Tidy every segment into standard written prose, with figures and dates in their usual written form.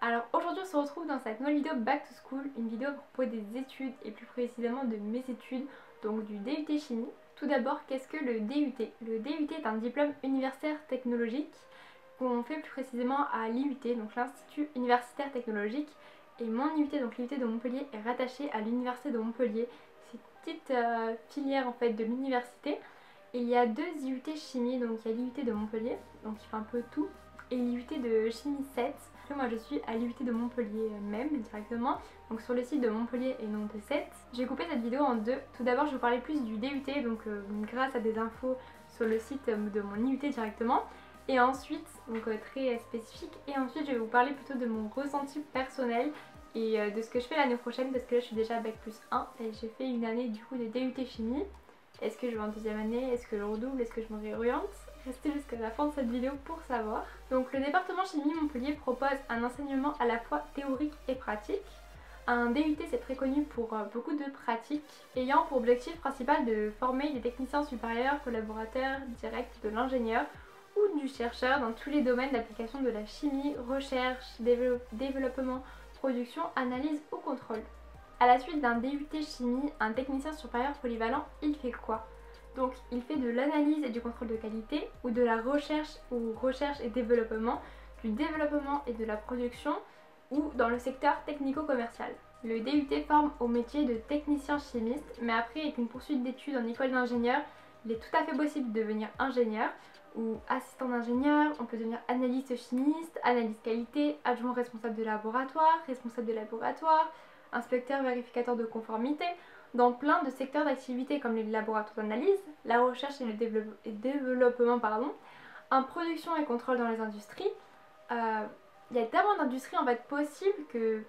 Alors aujourd'hui on se retrouve dans cette nouvelle vidéo Back to School, une vidéo à propos des études et plus précisément de mes études, donc du DUT Chimie. Tout d'abord, qu'est-ce que le DUT? Le DUT est un diplôme universitaire technologique qu'on fait plus précisément à l'IUT, donc l'Institut Universitaire Technologique, et mon IUT, donc l'IUT de Montpellier, est rattaché à l'Université de Montpellier. C'est une petite filière en fait de l'université. Et il y a deux IUT Chimie, donc il y a l'IUT de Montpellier, donc il fait un peu tout, et l'IUT de Chimie 7. Moi je suis à l'IUT de Montpellier même directement, donc sur le site de Montpellier et non de 7. J'ai coupé cette vidéo en deux. Tout d'abord je vais vous parler plus du DUT, donc grâce à des infos sur le site de mon IUT directement. Et ensuite, donc très spécifique, et ensuite je vais vous parler plutôt de mon ressenti personnel et de ce que je fais l'année prochaine, parce que là je suis déjà bac plus 1 et j'ai fait une année du coup de DUT Chimie. Est-ce que je vais en deuxième année? Est-ce que je redouble? Est-ce que je me réoriente? Restez jusqu'à la fin de cette vidéo pour savoir. Donc le département chimie Montpellier propose un enseignement à la fois théorique et pratique. Un DUT c'est très connu pour beaucoup de pratiques, ayant pour objectif principal de former des techniciens supérieurs, collaborateurs directs de l'ingénieur ou du chercheur dans tous les domaines d'application de la chimie, recherche, développement, production, analyse ou contrôle. À la suite d'un DUT chimie, un technicien supérieur polyvalent, il fait quoi? Donc il fait de l'analyse et du contrôle de qualité, ou de la recherche et développement, du développement et de la production, ou dans le secteur technico-commercial. Le DUT forme au métier de technicien chimiste, mais après avec une poursuite d'études en école d'ingénieur, il est tout à fait possible de devenir ingénieur ou assistant d'ingénieur, on peut devenir analyste chimiste, analyse qualité, adjoint responsable de laboratoire, inspecteur vérificateur de conformité, dans plein de secteurs d'activité comme les laboratoires d'analyse, la recherche et le développement, en production et contrôle dans les industries. Il y a tellement d'industries en fait possibles que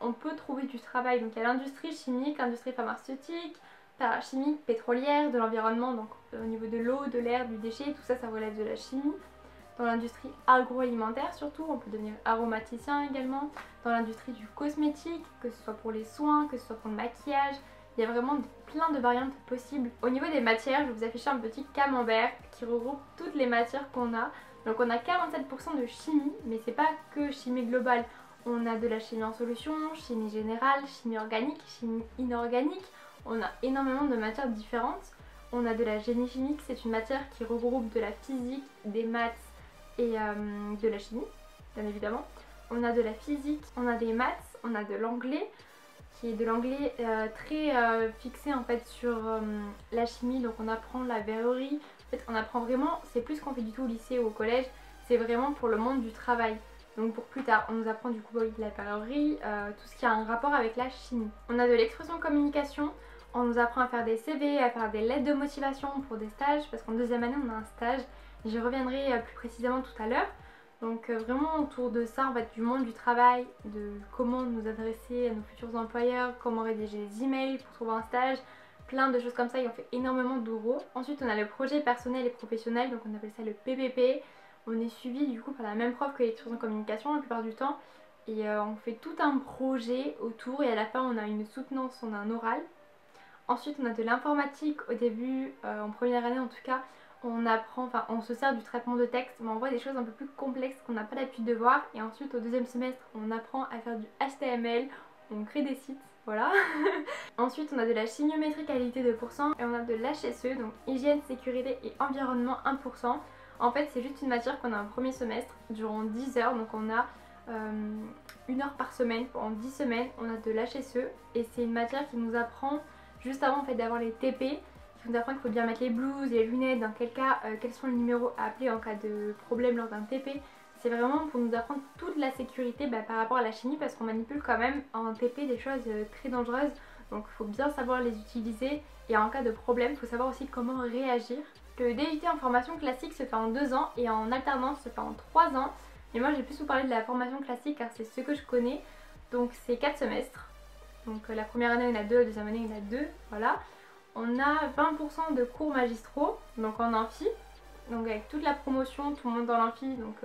on peut trouver du travail. Donc il y a l'industrie chimique, l'industrie pharmaceutique, chimique, pétrolière, de l'environnement, donc au niveau de l'eau, de l'air, du déchet, tout ça, ça relève de la chimie. Dans l'industrie agroalimentaire surtout, on peut devenir aromaticien également. Dans l'industrie du cosmétique, que ce soit pour les soins, que ce soit pour le maquillage, il y a vraiment plein de variantes possibles. Au niveau des matières, je vais vous afficher un petit camembert qui regroupe toutes les matières qu'on a. Donc on a 47% de chimie, mais c'est pas que chimie globale. On a de la chimie en solution, chimie générale, chimie organique, chimie inorganique. On a énormément de matières différentes. On a de la génie chimique, c'est une matière qui regroupe de la physique, des maths et de la chimie, bien évidemment. On a de la physique, on a des maths, on a de l'anglais, qui est de l'anglais très fixé en fait sur la chimie, donc on apprend la verrerie. En fait on apprend vraiment, c'est plus qu'on fait du tout au lycée ou au collège, c'est vraiment pour le monde du travail. Donc pour plus tard, on nous apprend du coup de la verrerie, tout ce qui a un rapport avec la chimie. On a de l'expression communication, on nous apprend à faire des CV, à faire des lettres de motivation pour des stages, parce qu'en deuxième année on a un stage, j'y reviendrai plus précisément tout à l'heure. Donc vraiment autour de ça, en fait, du monde du travail, de comment nous adresser à nos futurs employeurs, comment rédiger des emails pour trouver un stage, plein de choses comme ça, et on fait énormément d'oraux. Ensuite on a le projet personnel et professionnel, donc on appelle ça le PPP. On est suivi du coup par la même prof que l'expression communication la plupart du temps, et on fait tout un projet autour, et à la fin on a une soutenance, on a un oral. Ensuite on a de l'informatique au début, en première année en tout cas. On apprend, enfin on se sert du traitement de texte, mais on voit des choses un peu plus complexes qu'on n'a pas l'habitude de voir. Et ensuite au deuxième semestre on apprend à faire du HTML, on crée des sites, voilà. Ensuite on a de la chimiométrie qualité 2% et on a de l'HSE, donc hygiène, sécurité et environnement 1%. En fait c'est juste une matière qu'on a en premier semestre durant 10 heures, donc on a 1 heure par semaine pendant 10 semaines. On a de l'HSE et c'est une matière qui nous apprend juste avant en fait d'avoir les TP. Il nous apprend qu'il faut bien mettre les blouses et les lunettes, dans quel cas, quels sont les numéros à appeler en cas de problème lors d'un TP. C'est vraiment pour nous apprendre toute la sécurité par rapport à la chimie, parce qu'on manipule quand même en TP des choses très dangereuses. Donc il faut bien savoir les utiliser, et en cas de problème, il faut savoir aussi comment réagir. Le DUT en formation classique se fait en 2 ans et en alternance se fait en 3 ans. Mais moi j'ai plus vous parler de la formation classique car c'est ce que je connais. Donc c'est 4 semestres. Donc la première année il y en a 2, la deuxième année il y en a 2, voilà. On a 20% de cours magistraux, donc en amphi, donc avec toute la promotion, tout le monde dans l'amphi, donc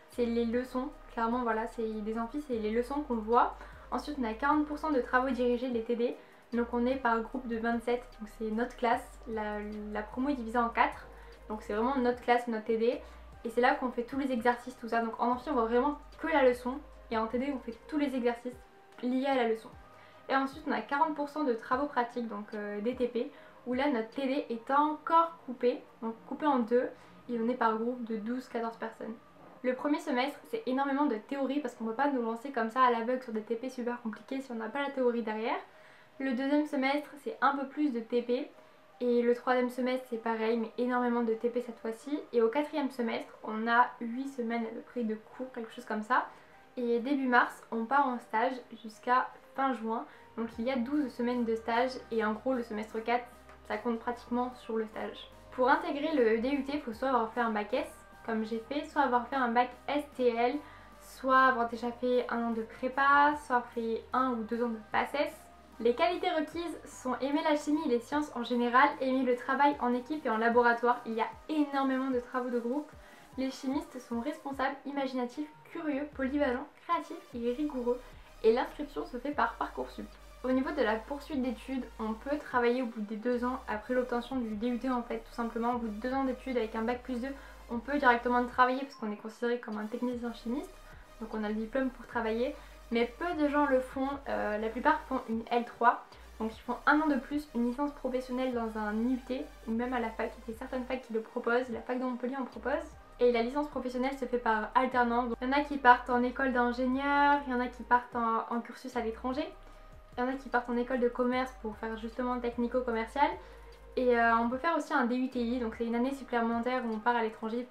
c'est les leçons, clairement voilà, c'est des amphis, c'est les leçons qu'on voit. Ensuite on a 40% de travaux dirigés, les TD, Donc on est par groupe de 27, donc c'est notre classe, la promo est divisée en 4, donc c'est vraiment notre classe, notre TD, et c'est là qu'on fait tous les exercices, tout ça. Donc en amphi on voit vraiment que la leçon, et en TD on fait tous les exercices liés à la leçon. Et ensuite on a 40% de travaux pratiques, donc DTP, où là notre TD est encore coupé, donc coupé en deux, et on est par groupe de 12-14 personnes. Le premier semestre c'est énormément de théorie parce qu'on ne peut pas nous lancer comme ça à l'aveugle sur des TP super compliqués si on n'a pas la théorie derrière. Le deuxième semestre c'est un peu plus de TP, et le troisième semestre c'est pareil mais énormément de TP cette fois-ci. Et au quatrième semestre on a 8 semaines à peu près de cours, quelque chose comme ça. Et début mars on part en stage jusqu'à fin juin, donc il y a 12 semaines de stage, et en gros le semestre 4 ça compte pratiquement sur le stage. Pour intégrer le DUT il faut soit avoir fait un bac S comme j'ai fait, soit avoir fait un bac STL, soit avoir déjà fait 1 an de prépa, soit avoir fait 1 ou 2 ans de PACES. Les qualités requises sont aimer la chimie et les sciences en général, aimer le travail en équipe et en laboratoire. Il y a énormément de travaux de groupe. Les chimistes sont responsables, imaginatifs, curieux, polyvalents, créatifs et rigoureux. Et l'inscription se fait par Parcoursup. Au niveau de la poursuite d'études, on peut travailler au bout des 2 ans après l'obtention du DUT en fait, tout simplement. Au bout de 2 ans d'études avec un bac plus 2, on peut directement travailler parce qu'on est considéré comme un technicien chimiste. Donc on a le diplôme pour travailler. Mais peu de gens le font, la plupart font une L3, donc ils font 1 an de plus, une licence professionnelle dans un IUT, ou même à la fac, il y a certaines facs qui le proposent, la fac de Montpellier en propose. Et la licence professionnelle se fait par alternance, donc il y en a qui partent en école d'ingénieur, il y en a qui partent en cursus à l'étranger, il y en a qui partent en école de commerce pour faire justement technico-commercial, et on peut faire aussi un DUTI, donc c'est une année supplémentaire où on part à l'étranger,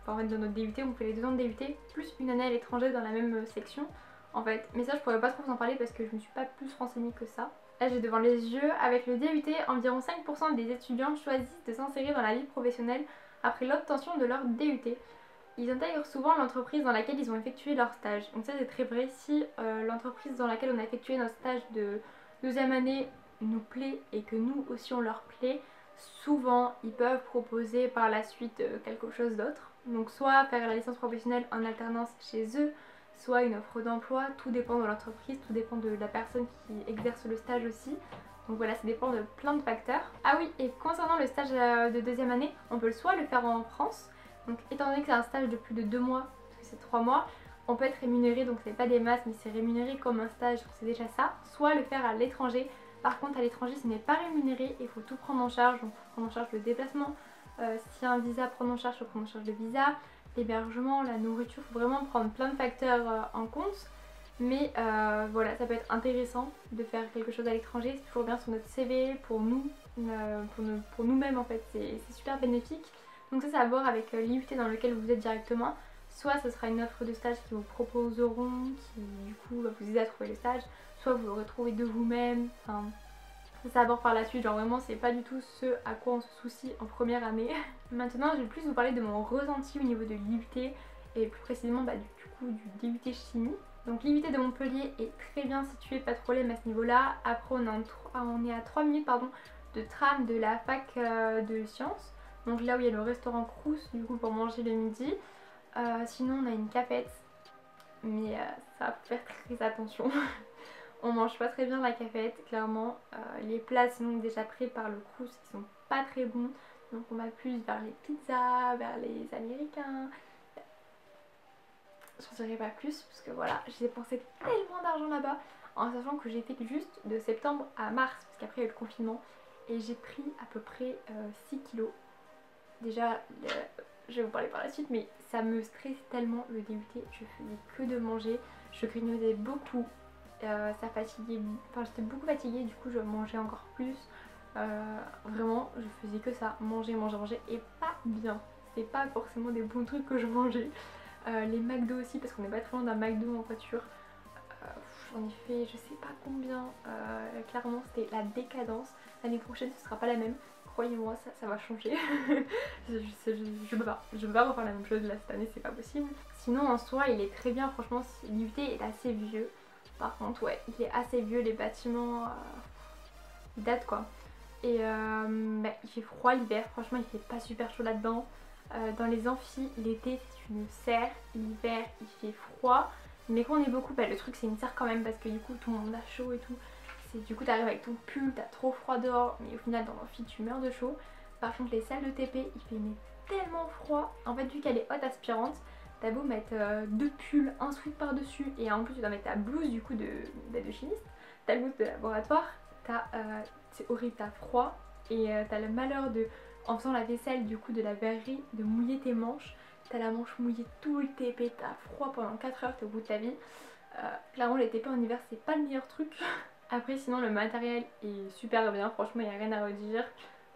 en fait dans notre DUT on fait les 2 ans de DUT, plus une année à l'étranger dans la même section. En fait, mais ça je pourrais pas trop vous en parler parce que je me suis pas plus renseignée que ça. Là j'ai devant les yeux, avec le DUT, environ 5% des étudiants choisissent de s'insérer dans la vie professionnelle après l'obtention de leur DUT. Ils intègrent souvent l'entreprise dans laquelle ils ont effectué leur stage. Donc ça c'est très vrai, si l'entreprise dans laquelle on a effectué notre stage de 2e année nous plaît et que nous aussi on leur plaît, souvent ils peuvent proposer par la suite quelque chose d'autre. Donc soit faire la licence professionnelle en alternance chez eux, soit une offre d'emploi, tout dépend de l'entreprise, tout dépend de la personne qui exerce le stage aussi. Donc voilà, ça dépend de plein de facteurs. Ah oui, et concernant le stage de 2e année, on peut soit le faire en France, donc étant donné que c'est un stage de plus de 2 mois, parce que c'est 3 mois, on peut être rémunéré, donc c'est pas des masses, mais c'est rémunéré comme un stage, c'est déjà ça. Soit le faire à l'étranger, par contre à l'étranger ce n'est pas rémunéré, il faut tout prendre en charge, donc il faut prendre en charge le déplacement, s'il y a un visa, prendre en charge, il faut prendre en charge le visa, l'hébergement, la nourriture, il faut vraiment prendre plein de facteurs en compte. Mais voilà, ça peut être intéressant de faire quelque chose à l'étranger, c'est toujours bien sur notre CV, pour nous, pour nous-mêmes en fait, c'est super bénéfique. Donc ça, c'est à voir avec l'IUT dans lequel vous êtes directement. Soit ce sera une offre de stage qu'ils vous proposeront, qui du coup va vous aider à trouver le stage, soit vous l'aurez trouvé de vous-même. Enfin, ça, c'est à voir par la suite, genre vraiment c'est pas du tout ce à quoi on se soucie en première année. Maintenant je vais plus vous parler de mon ressenti au niveau de l'IUT et plus précisément du coup du DUT chimie. Donc l'IUT de Montpellier est très bien situé, pas de problème à ce niveau là. Après on est à 3 minutes de tram de la fac de sciences. Donc là où il y a le restaurant Crous du coup pour manger le midi. Sinon on a une cafette, mais ça faut faire très attention. On mange pas très bien la cafette, clairement. Les plats sont déjà prêts par le Crous qui sont pas très bons. Donc on va plus vers les pizzas, vers les américains. J'en dirai pas plus parce que voilà, j'ai dépensé tellement d'argent là-bas en sachant que j'ai fait juste de septembre à mars parce qu'après il y a eu le confinement et j'ai pris à peu près 6 kilos. Déjà, je vais vous parler par la suite, mais ça me stresse tellement le DUT, je faisais que de manger, je grignotais beaucoup, ça fatiguait, enfin j'étais beaucoup fatiguée, du coup je mangeais encore plus, vraiment je faisais que ça, manger, manger, manger et pas bien, c'est pas forcément des bons trucs que je mangeais. Les McDo aussi parce qu'on n'est pas très loin d'un McDo en voiture, j'en ai fait je sais pas combien, clairement c'était la décadence. L'année prochaine ce sera pas la même, croyez-moi ça va changer. je peux pas refaire la même chose là cette année, c'est pas possible. Sinon en soi il est très bien, franchement l'IUT est assez vieux, par contre ouais il est assez vieux, les bâtiments ils datent quoi. Et il fait froid l'hiver, franchement il fait pas super chaud là-dedans. Dans les amphis, l'été c'est une serre, l'hiver il fait froid, mais quand on est beaucoup, le truc c'est une serre quand même parce que du coup tout le monde a chaud et tout. du coup t'arrives avec ton pull, t'as trop froid dehors, mais au final dans l'amphi tu meurs de chaud. Par contre les salles de TP il fait mais tellement froid. En fait vu qu'elle est haute aspirante, t'as beau mettre deux pulls, un sweat par dessus et en plus tu dois mettre ta blouse du coup de chimiste, ta blouse de laboratoire, c'est horrible, t'as froid et t'as le malheur de, en faisant la vaisselle du coup de la verrerie, de mouiller tes manches. T'as la manche mouillée tout le TP, t'as froid pendant 4 heures, t'es au bout de ta vie. Clairement les TP en hiver c'est pas le meilleur truc. Après sinon le matériel est super bien, franchement il n'y a rien à redire.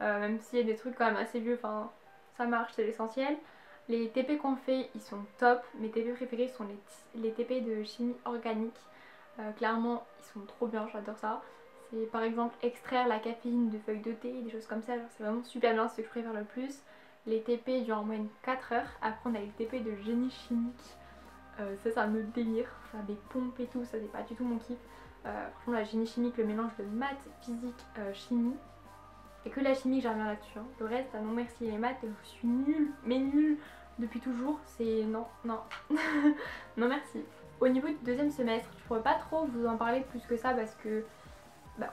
Même s'il y a des trucs quand même assez vieux, enfin ça marche, c'est l'essentiel. Les TP qu'on fait ils sont top, mes TP préférés sont les TP de chimie organique. Clairement ils sont trop bien, j'adore ça. C'est par exemple extraire la caféine de feuilles de thé, des choses comme ça, c'est vraiment super bien, c'est ce que je préfère le plus. Les TP durent en moyenne 4 heures, après on a les TP de génie chimique. Ça c'est un autre délire, faire des pompes et tout, ça c'est pas du tout mon kiff. Franchement la génie chimique, le mélange de maths, physique, chimie. Et que la chimie que j'en reviens là-dessus. Hein. Le reste, non merci, les maths, je suis nulle, mais nulle depuis toujours, c'est non, non, non merci. Au niveau du deuxième semestre, je pourrais pas trop vous en parler plus que ça parce que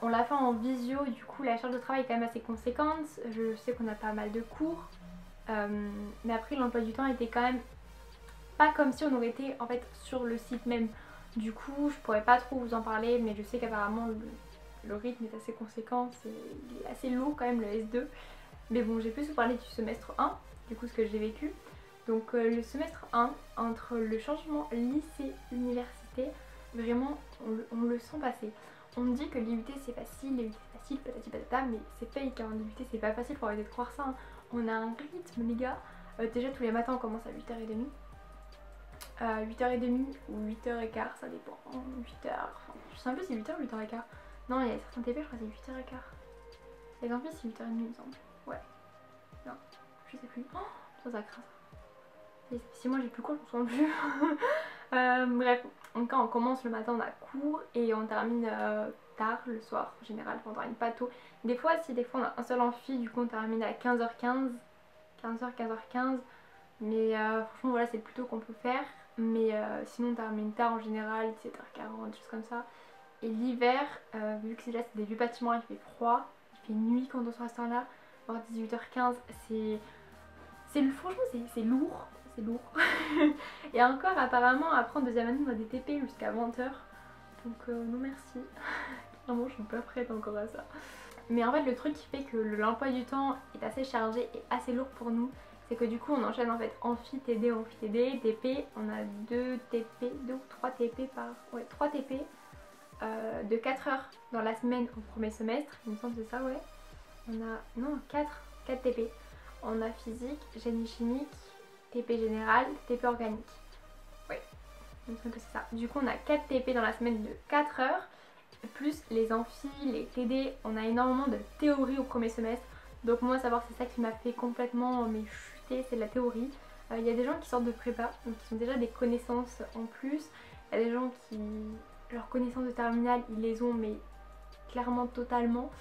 on l'a fait en visio, du coup la charge de travail est quand même assez conséquente. Je sais qu'on a pas mal de cours, mais après l'emploi du temps était quand même pas comme si on aurait été en fait sur le site même. Du coup je pourrais pas trop vous en parler, mais je sais qu'apparemment le rythme est assez conséquent, il est assez lourd quand même le S2. Mais bon, j'ai plus vous parler du semestre 1, du coup ce que j'ai vécu. Donc le semestre 1, entre le changement lycée-université, vraiment on le sent passer. On me dit que l'IUT c'est facile, patati patata, mais c'est fake, hein. L'IUT c'est pas facile, faut arrêter de croire ça. Hein. On a un rythme les gars, déjà tous les matins on commence à 8h30. 8h30 ou 8h15, ça dépend. 8h, enfin, je sais un peu si c'est 8h ou 8h15. Non, il y a certains TP, je crois que c'est 8h15. Les amphis c'est 8h30 il me semble. Ouais. Non, je sais plus. Oh, ça craint ça. Si moi j'ai plus cours, je me souviens plus. Bref, donc quand on commence le matin on a cours et on termine tard le soir en général, on termine pas tôt. Des fois on a un seul amphi, du coup on termine à 15h15, 15h15. Mais franchement voilà c'est le plus tôt qu'on peut faire. Mais sinon on termine tard en général, 17h40, des choses comme ça. Et l'hiver, vu que là c'est des vieux bâtiments, il fait froid, il fait nuit quand on sera à ce temps-là, vers 18h15, franchement c'est lourd, c'est lourd. Et encore apparemment après en deuxième année on a des TP jusqu'à 20h, donc non merci. Vraiment je suis pas prête encore à ça. Mais en fait le truc qui fait que l'emploi du temps est assez chargé et assez lourd pour nous, c'est que du coup on enchaîne en fait amphi, TD, TP, on a 2 ou 3 TP par... Ouais 3 TP de 4 heures dans la semaine au premier semestre, il me semble que c'est ça ouais. On a... non 4 TP. On a physique, génie chimique, TP général, TP organique. Ouais, il me semble que c'est ça. Du coup on a 4 TP dans la semaine de 4 heures, plus les amphis, les TD, on a énormément de théorie au premier semestre. Donc moi savoir c'est ça qui m'a fait complètement chuter, c'est la théorie. Il y a des gens qui sortent de prépa, donc qui ont déjà des connaissances en plus. Il y a des gens qui, leurs connaissances de terminale, ils les ont mais clairement totalement.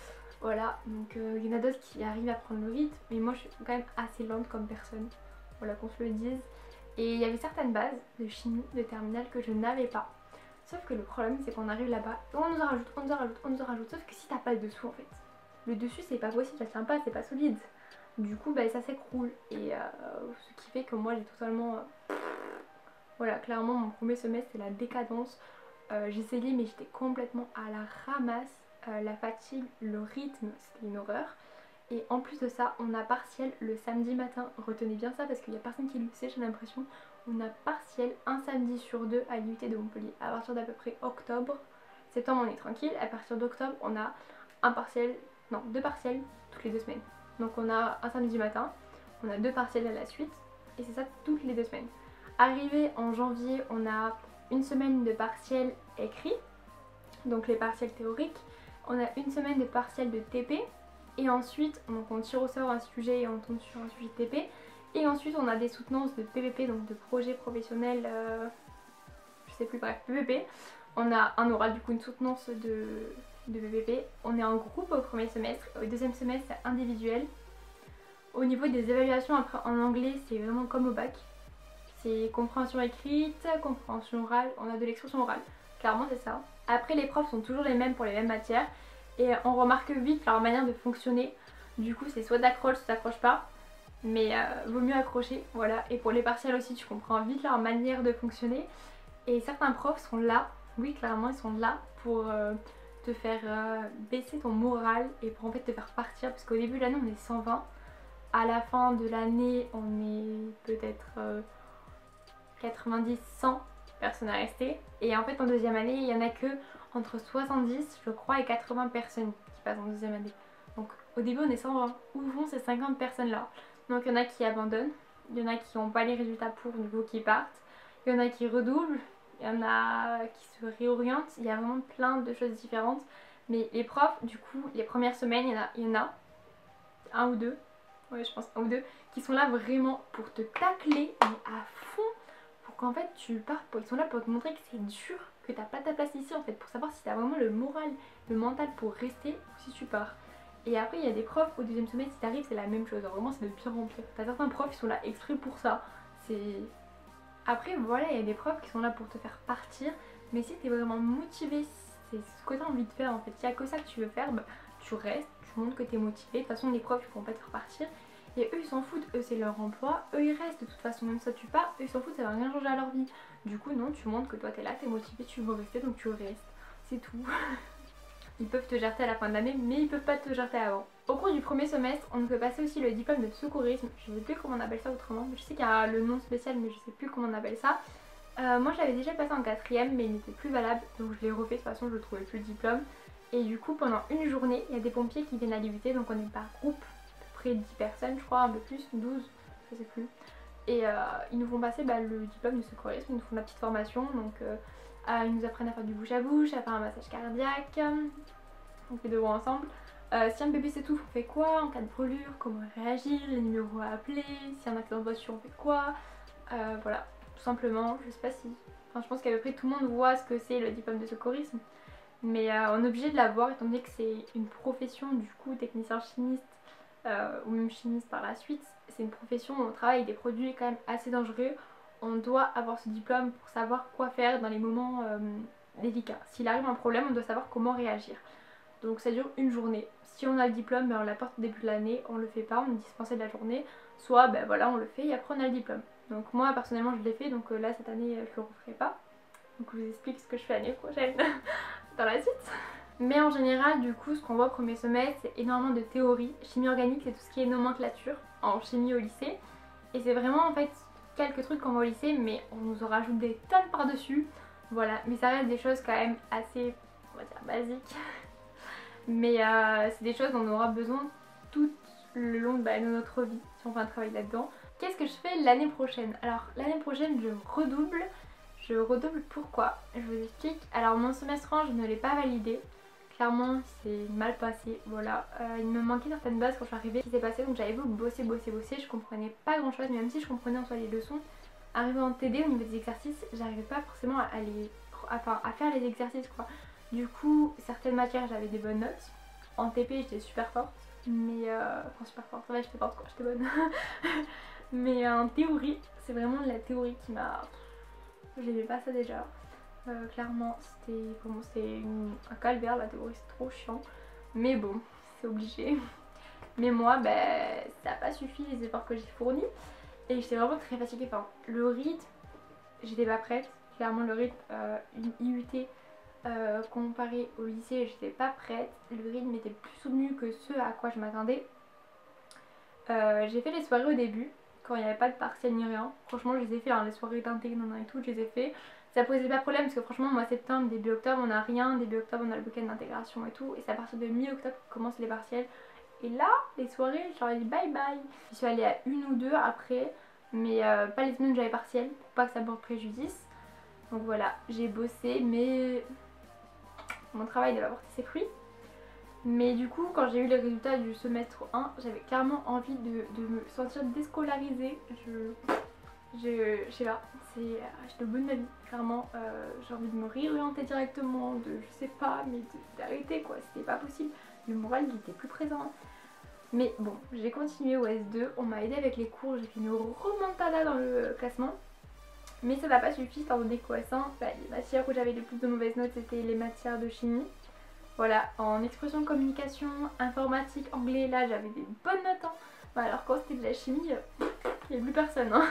Voilà, donc il y en a d'autres qui arrivent à prendre le rythme, mais moi je suis quand même assez lente comme personne. Voilà qu'on se le dise. Et il y avait certaines bases de chimie, de terminale que je n'avais pas. Sauf que le problème c'est qu'on arrive là-bas, on nous en rajoute, on nous en rajoute, on nous en rajoute. Sauf que si t'as pas le dessous en fait, le dessus c'est pas possible, ça tient pas, c'est pas solide. Du coup bah, ça s'écroule. Et ce qui fait que moi j'ai totalement... voilà, clairement mon premier semestre c'est la décadence. J'essayais mais j'étais complètement à la ramasse. La fatigue, le rythme, c'était une horreur. Et en plus de ça, on a partiel le samedi matin. Retenez bien ça parce qu'il n'y a personne qui le sait, j'ai l'impression. On a partiel un samedi sur 2 à l'IUT de Montpellier. À partir d'à peu près octobre, septembre on est tranquille. À partir d'octobre, on a un partiel, non 2 partiels toutes les 2 semaines. Donc on a un samedi matin, on a 2 partiels à la suite. Et c'est ça toutes les 2 semaines. Arrivé en janvier, on a une semaine de partiels écrits. Donc les partiels théoriques. On a une semaine de partiels de TP et ensuite donc on tire au sort un sujet et on tombe sur un sujet de TP et ensuite on a des soutenances de PVP, donc de projet professionnel, je sais plus, bref PVP. On a un oral, du coup une soutenance de PVP. On est en groupe au premier semestre, au deuxième semestre c'est individuel. Au niveau des évaluations après en anglais c'est vraiment comme au bac, c'est compréhension écrite, compréhension orale, on a de l'expression orale. clairement c'est ça. Après les profs sont toujours les mêmes pour les mêmes matières et on remarque vite leur manière de fonctionner. Du coup c'est soit t'accroches, soit t'accroches pas, mais vaut mieux accrocher, voilà. Et pour les partiels aussi tu comprends vite leur manière de fonctionner. Et certains profs sont là, oui clairement ils sont là pour te faire baisser ton moral et pour en fait te faire partir, parce qu'au début de l'année on est 120, à la fin de l'année on est peut-être 90, 100 personnes à rester, et en fait en deuxième année il y en a que entre 70 je crois et 80 personnes qui passent en deuxième année. Donc au début on est 120, où vont ces 50 personnes là? Donc il y en a qui abandonnent, il y en a qui n'ont pas les résultats pour, du coup qui partent, il y en a qui redoublent, il y en a qui se réorientent, il y a vraiment plein de choses différentes. Mais les profs, du coup, les premières semaines, il y en a un ou deux, ouais je pense un ou deux, qui sont là vraiment pour te tacler, mais à fond, pour qu'en fait tu partes, ils sont là pour te montrer que c'est dur, que t'as pas ta place ici en fait, pour savoir si t'as vraiment le moral, le mental pour rester ou si tu pars. Et après il y a des profs au deuxième semestre, si t'arrives c'est la même chose, alors, vraiment c'est de pire en pire. T'as certains profs qui sont là exprès pour ça, c'est... Après voilà, il y a des profs qui sont là pour te faire partir, mais si t'es vraiment motivé, c'est ce que t'as envie de faire en fait, s'il n'y a que ça que tu veux faire, bah, tu restes, tu montres que t'es motivé. De toute façon les profs ils pourront pas te faire partir, et eux ils s'en foutent, eux c'est leur emploi, eux ils restent de toute façon, même ça tu pars, eux ils s'en foutent, ça va rien changer à leur vie. Du coup non, tu montres que toi t'es là, t'es motivé, tu veux rester, donc tu restes, c'est tout. Ils peuvent te jarter à la fin de l'année, mais ils peuvent pas te jarter avant. Au cours du premier semestre, on nous fait passer aussi le diplôme de secourisme. Je sais plus comment on appelle ça autrement. Je sais qu'il y a le nom spécial, mais je sais plus comment on appelle ça. Moi, je l'avais déjà passé en quatrième, mais il n'était plus valable, donc je l'ai refait. De toute façon, je ne trouvais plus le diplôme. Et du coup, pendant une journée, il y a des pompiers qui viennent aller lutter, donc on est par groupe, à peu près 10 personnes, je crois, un peu plus, 12, je sais plus. Et ils nous font passer le diplôme de secourisme, ils nous font la petite formation, donc ils nous apprennent à faire du bouche à bouche, à faire un massage cardiaque. On fait deux ensemble. Si un bébé s'étouffe, on fait quoi? En cas de brûlure, comment réagir? Les numéros à appeler? Si un accident de voiture, on fait quoi? Voilà, tout simplement. Je sais pas si... Enfin, je pense qu'à peu près tout le monde voit ce que c'est le diplôme de secourisme. Mais on est obligé de l'avoir étant donné que c'est une profession, du coup, technicien chimiste ou même chimiste par la suite. C'est une profession où on travaille avec des produits quand même assez dangereux. On doit avoir ce diplôme pour savoir quoi faire dans les moments délicats. S'il arrive un problème, on doit savoir comment réagir. Donc ça dure une journée. Si on a le diplôme, ben on l'apporte au début de l'année, on le fait pas, on est dispensé de la journée. Soit ben voilà, on le fait et après on a le diplôme. Donc moi personnellement je l'ai fait, donc là cette année je le referai pas. Donc je vous explique ce que je fais l'année prochaine dans la suite. Mais en général du coup ce qu'on voit au premier semestre c'est énormément de théorie. Chimie organique c'est tout ce qui est nomenclature en chimie au lycée. Et c'est vraiment en fait quelques trucs qu'on voit au lycée mais on nous en rajoute des tonnes par dessus. Voilà, mais ça reste des choses quand même assez, on va dire, basiques. Mais c'est des choses dont on aura besoin tout le long de notre vie si on fait un travail là-dedans. Qu'est-ce que je fais l'année prochaine? Alors l'année prochaine je redouble. Je redouble pourquoi? Je vous explique. Alors mon semestre 1 je ne l'ai pas validé. Clairement c'est mal passé, voilà. Il me manquait certaines bases quand je suis arrivée. Ce qui s'est passé, donc j'avais beau bosser. Je comprenais pas grand chose, même si je comprenais en soi les leçons. Arrivé en TD au niveau des exercices, j'arrivais pas forcément à faire les exercices quoi. Du coup, certaines matières j'avais des bonnes notes. En TP j'étais super forte, mais enfin super forte, ouais j'étais forte quoi, j'étais bonne. Mais en théorie, c'est vraiment la théorie qui m'a... J'aimais pas ça déjà. Clairement, c'était un calvaire la théorie, c'est trop chiant. Mais bon, c'est obligé. Mais moi, ça n'a pas suffi les efforts que j'ai fournis. Et j'étais vraiment très fatiguée. Enfin, le rythme, j'étais pas prête. Clairement, le rythme, une IUT comparé au lycée, j'étais pas prête. Le rythme était plus soutenu que ce à quoi je m'attendais. J'ai fait les soirées au début, quand il n'y avait pas de partiel ni rien. Franchement, je les ai fait, hein, les soirées d'intégration et tout, je les ai fait. Ça posait pas de problème parce que franchement, moi, septembre, début octobre, on a rien. Début octobre, on a le week-end d'intégration et tout. Et c'est à partir de mi-octobre que commencent les partiels. Et là, les soirées, j'aurais dit bye bye. Je suis allée à une ou deux après, mais pas les semaines où j'avais partiel pour pas que ça me porte préjudice. Donc voilà, j'ai bossé, mais mon travail devait porter ses fruits. Mais du coup, quand j'ai eu les résultats du semestre 1, j'avais carrément envie de me sentir déscolarisée. Je sais pas, j'étais au bout de ma vie, clairement. J'ai envie de me réorienter directement, je sais pas, mais d'arrêter quoi, c'était pas possible. Le moral il était plus présent. Mais bon, j'ai continué au S2, on m'a aidé avec les cours, j'ai fait une remontada dans le classement. Mais ça n'a pas suffi étant donné qu'au S1, les matières où j'avais le plus de mauvaises notes c'était les matières de chimie. Voilà, en expression, communication, informatique, anglais, là j'avais des bonnes notes. Hein. Alors quand c'était de la chimie, il n'y avait plus personne. Hein.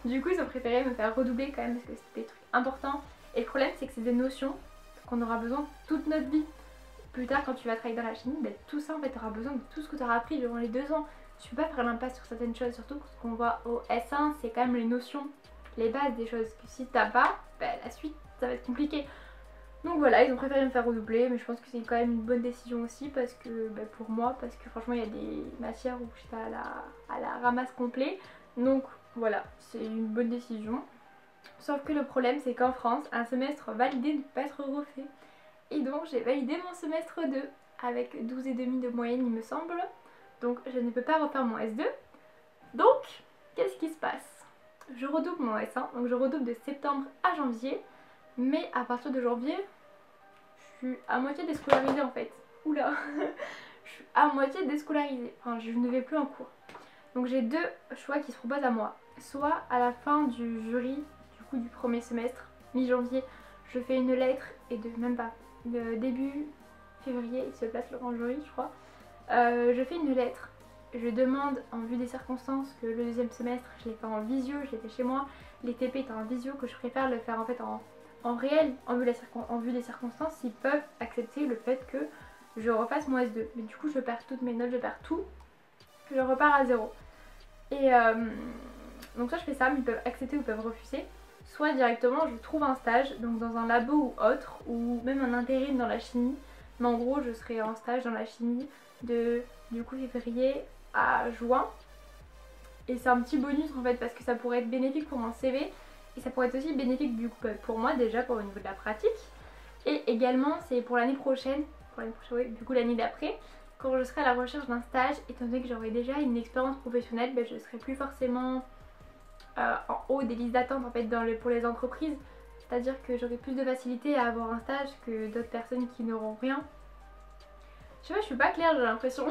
Du coup ils ont préféré me faire redoubler quand même parce que c'était des trucs importants. Et le problème c'est que c'est des notions qu'on aura besoin toute notre vie. Plus tard quand tu vas travailler dans la chimie, tout ça en fait tu auras besoin de tout ce que tu auras appris durant les 2 ans. Tu peux pas faire l'impasse sur certaines choses, surtout ce qu'on voit au S1 c'est quand même les notions, les bases des choses que si t'as pas, la suite ça va être compliqué. Donc voilà, ils ont préféré me faire redoubler, mais je pense que c'est quand même une bonne décision aussi parce que pour moi, parce que franchement il y a des matières où j'étais à la ramasse complet. Donc voilà, c'est une bonne décision. Sauf que le problème c'est qu'en France, un semestre validé ne peut pas être refait. Et donc j'ai validé mon semestre 2 avec 12,5 de moyenne il me semble. Donc je ne peux pas refaire mon S2. Donc, qu'est-ce qui se passe? Je redouble mon S1, donc je redouble de septembre à janvier. Mais à partir de janvier, je suis à moitié déscolarisée en fait. Oula. Je suis à moitié déscolarisée. Enfin, je ne vais plus en cours. Donc j'ai 2 choix qui se proposent à moi. Soit à la fin du jury, du coup du premier semestre, mi-janvier, je fais une lettre et même pas, début février, il se place le grand jury je crois. Je fais une lettre, je demande en vue des circonstances que le deuxième semestre je l'ai fait en visio, je l'ai fait chez moi, les TP étant en visio, que je préfère le faire en fait en réel, en vue des circonstances, s'ils peuvent accepter le fait que je refasse mon S2. Mais du coup je perds toutes mes notes, je perds tout, je repars à zéro. Et donc soit je fais ça, mais ils peuvent accepter ou peuvent refuser. Soit directement je trouve un stage, donc dans un labo ou autre, ou même un intérim dans la chimie. Mais en gros je serai en stage dans la chimie de du coup février à juin. Et c'est un petit bonus en fait parce que ça pourrait être bénéfique pour mon CV. Et ça pourrait être aussi bénéfique du coup pour moi déjà pour au niveau de la pratique. Et également c'est pour l'année prochaine, oui, du coup l'année d'après, quand je serai à la recherche d'un stage, étant donné que j'aurai déjà une expérience professionnelle, je ne serai plus forcément en haut des listes d'attente en fait pour les entreprises. C'est-à-dire que j'aurai plus de facilité à avoir un stage que d'autres personnes qui n'auront rien. Je sais pas, je suis pas claire j'ai l'impression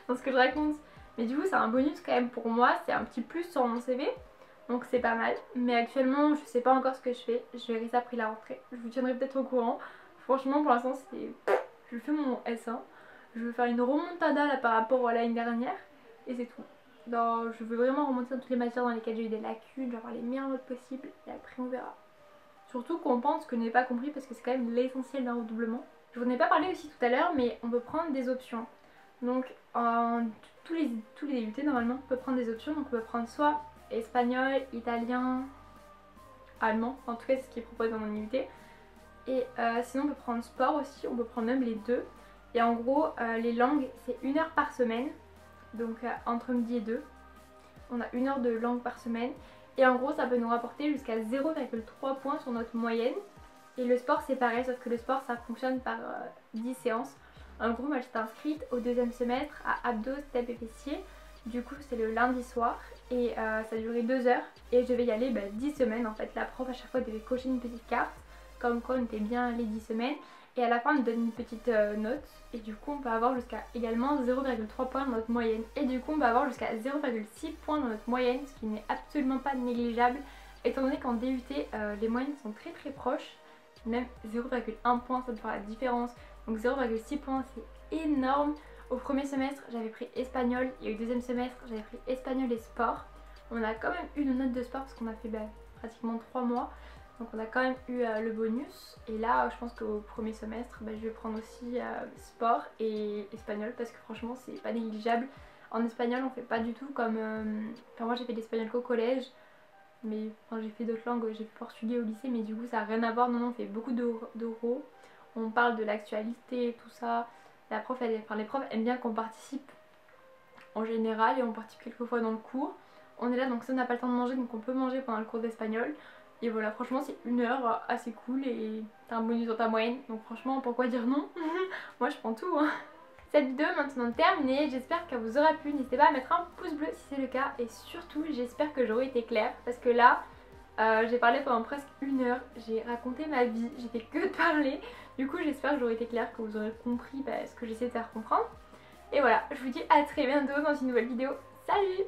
dans ce que je raconte. Mais du coup c'est un bonus quand même pour moi, c'est un petit plus sur mon CV. Donc c'est pas mal. Mais actuellement je sais pas encore ce que je fais. Je verrai ça après la rentrée. Je vous tiendrai peut-être au courant. Franchement pour l'instant c'est... Je fais mon S1. Je veux faire une remontada là par rapport à l'année dernière. Et c'est tout. Donc, je veux vraiment remonter dans toutes les matières dans lesquelles j'ai eu des lacunes. Je vais avoir les meilleures notes possibles. Et après on verra. Surtout qu'on pense que je n'ai pas compris parce que c'est quand même l'essentiel d'un redoublement. Je vous en ai pas parlé aussi tout à l'heure mais on peut prendre des options. Donc tous les DUT normalement on peut prendre des options. Donc on peut prendre soit espagnol, italien, allemand. En tout cas c'est ce qui est proposé dans mon IUT. Et sinon on peut prendre sport aussi, on peut prendre même les deux. Et en gros les langues c'est 1 heure par semaine. Donc entre midi et 2. On a 1 heure de langue par semaine. Et en gros ça peut nous rapporter jusqu'à 0,3 points sur notre moyenne. Et le sport c'est pareil, sauf que le sport ça fonctionne par 10 séances. En gros moi j'étais inscrite au 2e semestre à abdos, step et fessiers. Du coup c'est le lundi soir et ça a duré 2 heures. Et je vais y aller 10 semaines en fait. La prof à chaque fois devait cocher une petite carte comme quoi on était bien les 10 semaines. Et à la fin on nous donne une petite note. Et du coup on peut avoir jusqu'à également 0,3 points dans notre moyenne. Et du coup on peut avoir jusqu'à 0,6 points dans notre moyenne, ce qui n'est absolument pas négligeable. Étant donné qu'en DUT les moyennes sont très proches. Même 0,1 point ça peut faire la différence. Donc 0,6 points c'est énorme. Au premier semestre j'avais pris espagnol et au deuxième semestre j'avais pris espagnol et sport. On a quand même eu une note de sport parce qu'on a fait pratiquement 3 mois. Donc on a quand même eu le bonus. Et là je pense qu'au premier semestre je vais prendre aussi sport et espagnol parce que franchement c'est pas négligeable. En espagnol on fait pas du tout comme... Enfin moi j'ai fait l'espagnol qu'au collège. Mais j'ai fait d'autres langues, j'ai fait portugais au lycée mais du coup ça n'a rien à voir. Non on fait beaucoup d'oraux. On parle de l'actualité et tout ça. Les profs aiment bien qu'on participe en général et on participe quelques fois dans le cours. On est là donc si on n'a pas le temps de manger donc on peut manger pendant le cours d'espagnol. Et voilà franchement c'est 1 heure assez cool et t'as un bonus dans ta moyenne. Donc franchement pourquoi dire non? Moi je prends tout hein. Cette vidéo est maintenant terminée, j'espère qu'elle vous aura plu. N'hésitez pas à mettre un pouce bleu si c'est le cas. Et surtout j'espère que j'aurai été claire parce que là j'ai parlé pendant presque 1 heure. J'ai raconté ma vie, j'ai fait que de parler. Du coup j'espère que j'aurai été claire, que vous aurez compris ce que j'essaie de faire comprendre. Et voilà, je vous dis à très bientôt dans une nouvelle vidéo. Salut!